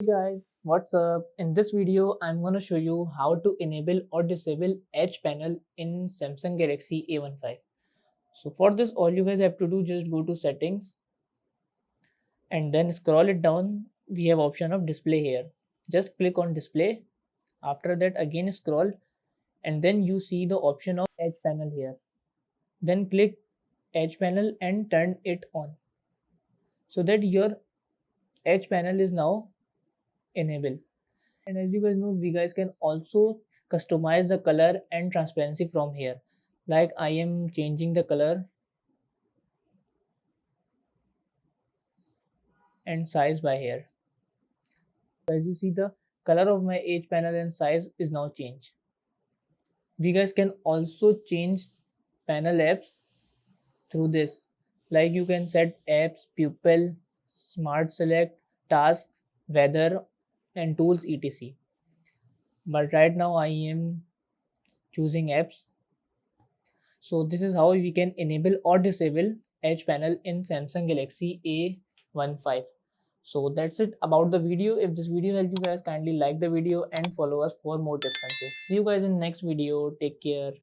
Hey guys, what's up? In this video, I'm going to show you how to enable or disable edge panel in Samsung Galaxy A15. So for this, all you guys have to do just go to settings and then scroll it down. We have option of display here. Just click on display. After that, again scroll and then you see the option of edge panel here. Then click edge panel and turn it on so that your edge panel is now enabled. And as you guys know, we guys can also customize the color and transparency from here. Like I am changing the color and size by here. As you see, the color of my edge panel and size is now changed. We guys can also change panel apps through this. Like you can set apps, pupil, smart select, task, weather and tools etc. But right now I am choosing apps. So this is how we can enable or disable edge panel in Samsung Galaxy A15. So that's it about the video. If this video helped you guys, kindly like the video and follow us for more tips and tricks. See you guys in next video. Take care.